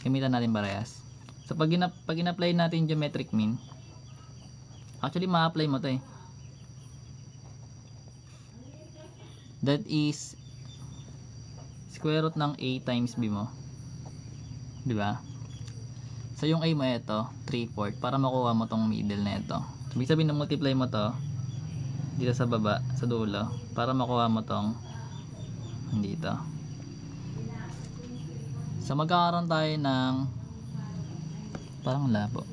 Gamitan natin parehas. So pag in-apply natin geometric mean, actually ma-apply mo to eh. That is square root ng a times b mo. Di ba? So yung a mo ito, 3/4 para makuha mo tong middle na ito. So, ibig sabihin na multiply mo to dito sa baba, sa dulo, para makuha mo tong dito. So magkakaroon tayo ng parang labo.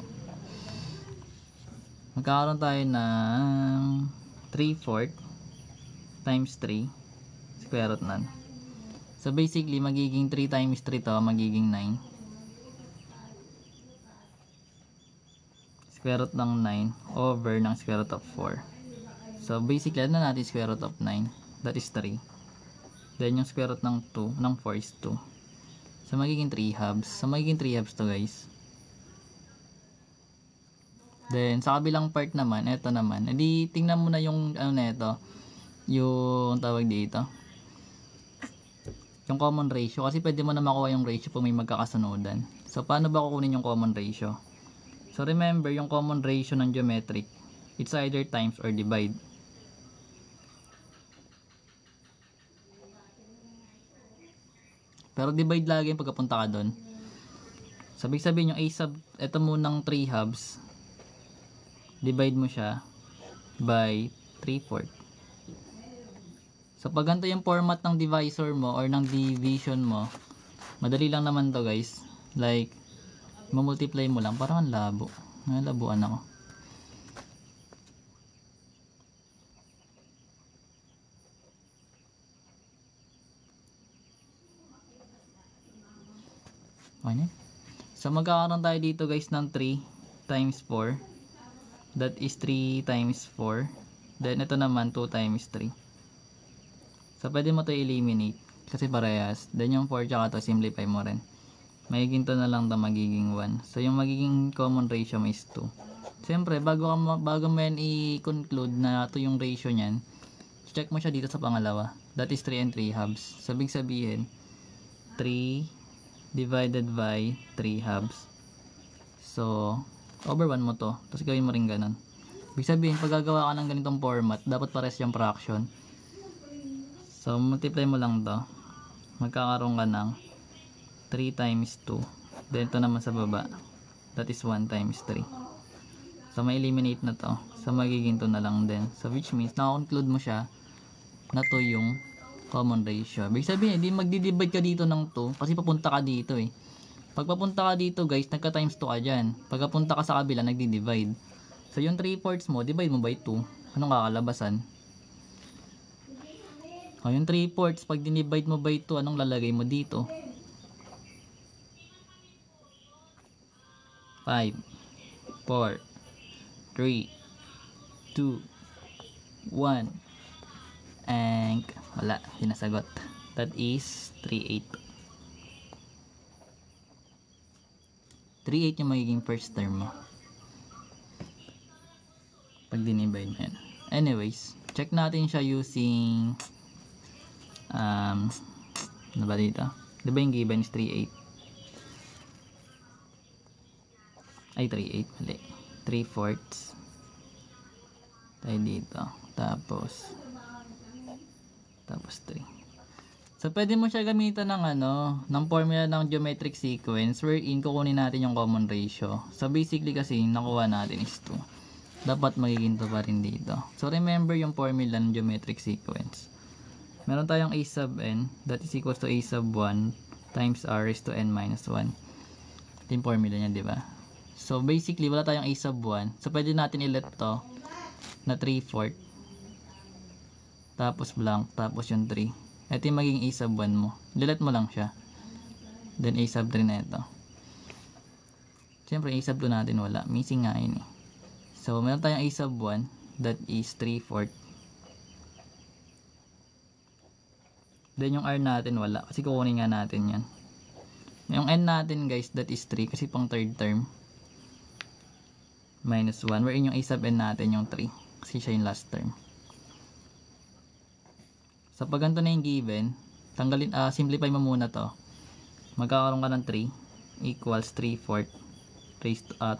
Magkakaroon tayo ng 3/4 times 3 square root nun. So basically magiging 3 times 3 to, magiging 9. Square root ng 9 over ng square root of 4. So basically ano natin square root of 9? That is 3. Then yung square root ng 2 ng 4 is 2. So magiging 3 halves. So magiging 3 halves to guys. Then sa kabilang part naman, ito naman, edi tingnan mo na yung ano na ito, yung tawag dito, yung common ratio, kasi pwede mo na makuha yung ratio kung may magkakasunodan. So paano ba kukunin yung common ratio? So remember, yung common ratio ng geometric, it's either times or divide. Pero divide lagi yung pagkapunta ka doon. Sabi sabihin yung a sub, ito munang 3 halves, divide mo siya by 3/4. So pag ganito yung format ng divisor mo or ng division mo, madali lang naman to guys. Like mamultiply mo lang, parang ang labo. Nalabuan ako. Okay. So magkakaroon tayo dito guys ng 3 times 4. That is 3 times 4. Then ito naman 2 times 3. So pwede mo to eliminate kasi parehas. Then yung 4 tsaka to simplify mo rin. Magiging to na lang to, magiging 1. So yung magiging common ratio mo is 2. Siyempre bago mo yan i-conclude na ito yung ratio nyan, check mo siya dito sa pangalawa. That is 3 and 3 halves. Sabing sabihin 3 divided by 3 halves. So over 1 mo to. Tapos gawin mo rin ganun. Ibig sabihin pag gagawa ka ng ganitong format, dapat pares yung fraction. So multiply mo lang to. Magkakaroon ka ng 3 times 2. Then ito naman sa baba, that is 1 times 3. So may eliminate na to. So magiging to na lang din. So which means na-conclude mo siya na to yung common ratio. Ibig sabihin, hindi magdi-divide ka dito ng 2 kasi papunta ka dito eh. Pag papunta ka dito guys, nagka times 2 ka dyan. Pag papunta ka sa kabila, nagdi-divide. So yung 3/4 mo, divide mo by 2. Anong kakalabasan? O yung 3/4, pag dinivide mo by 2, anong lalagay mo dito? 5, 4, 3, 2, 1, and wala, sinasagot. That is 3/8. 3/8 yung magiging first term mo pag dinivide mo yan. Anyways, check natin siya using ano ba dito? Diba yung given is 3/8? Ay 3/8 mali, 3/4 tayo dito, tapos 3. So pwede mo siya gamitan ng ng formula ng geometric sequence wherein kukunin natin yung common ratio. So basically kasi nakuha natin is 2. Dapat magiging to pa rin dito. So remember yung formula ng geometric sequence. Meron tayong a sub n, that is equals to a sub 1 times r raised to n minus 1. Ito yung formula niya, di ba? So basically wala tayong a sub 1. So pwede natin i-let to na 3/4. Tapos blank, tapos yung 3. Ito yung magiging a sub 1 mo. Delete mo lang siya. Then a sub 3 na ito. Siyempre a sub 2 natin wala. Missing nga yun eh. So meron tayong a sub 1. That is 3/4. Then yung r natin wala. Kasi kukunin nga natin yan. Yung n natin guys, that is 3. Kasi pang third term. Minus 1. Wherein yung a sub n natin yung 3. Kasi siya yung last term. So pag ganito na yung given, tanggalin, simplify mo muna to. Magkakaroon ka ng 3. equals 3/4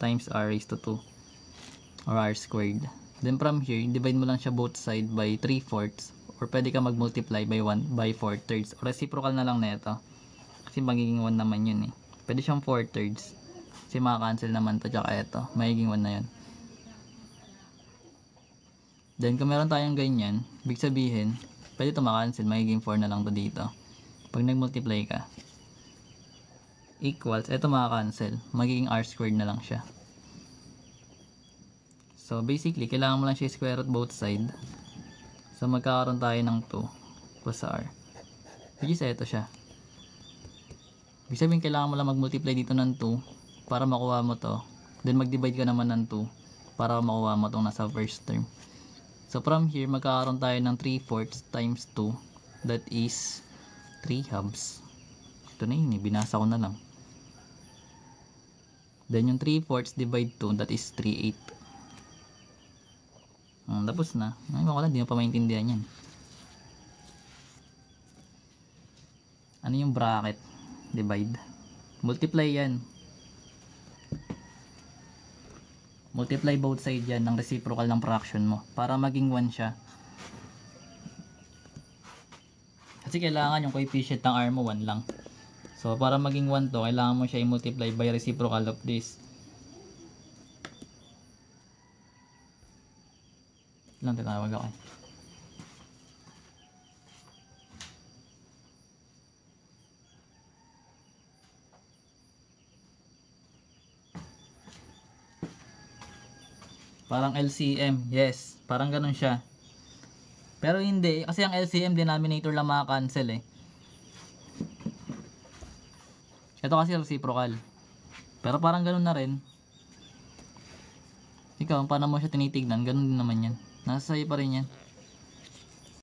times r raised to 2 or r squared. Then from here, divide mo lang siya both side by 3/4 or pwede ka mag-multiply by 4/3 or reciprocal na lang na ito. Kasi magiging 1 naman yun eh. Pwede siyang 4/3 kasi maka-cancel naman to, tsaka ito. Magiging 1 na yun. Then kung meron tayong ganyan, ibig sabihin, pwede ito maka-cancel. Magiging 4 na lang to dito. Pag nag-multiply ka, equals, ito maka-cancel. Magiging r squared na lang siya. So basically, kailangan mo lang siya square root both side. So magkakaroon tayo ng 2 plus r. Which is ito siya. Ibig sabihin, kailangan mo lang mag-multiply dito ng 2 para makuha mo to. Then mag-divide ka naman ng 2 para makuha mo itong nasa first term. So from here, magkakaroon tayo ng 3/4 times 2. That is 3/2. Ito na yun, binasa ko na lang. Then yung 3/4 divide 2, that is 3/8. Tapos na. Ay, wala, hindi mo pa maintindihan yan. Ano yung bracket? Divide. Multiply yan. Multiply both side yan ng reciprocal ng fraction mo para maging 1 siya. Kasi kailangan yung coefficient ng r mo 1 lang. So para maging 1 to, kailangan mo siya i-multiply by reciprocal of this. Lang tinawag ako. Parang LCM. Yes, parang ganun siya. Pero hindi, kasi ang LCM denominator lang maka-cancel eh. Ito kasi reciprocal. Pero parang ganun na rin. Ikaw, paano mo siya tinitignan? Ganun din naman yan. Nasa sa'yo pa rin yan.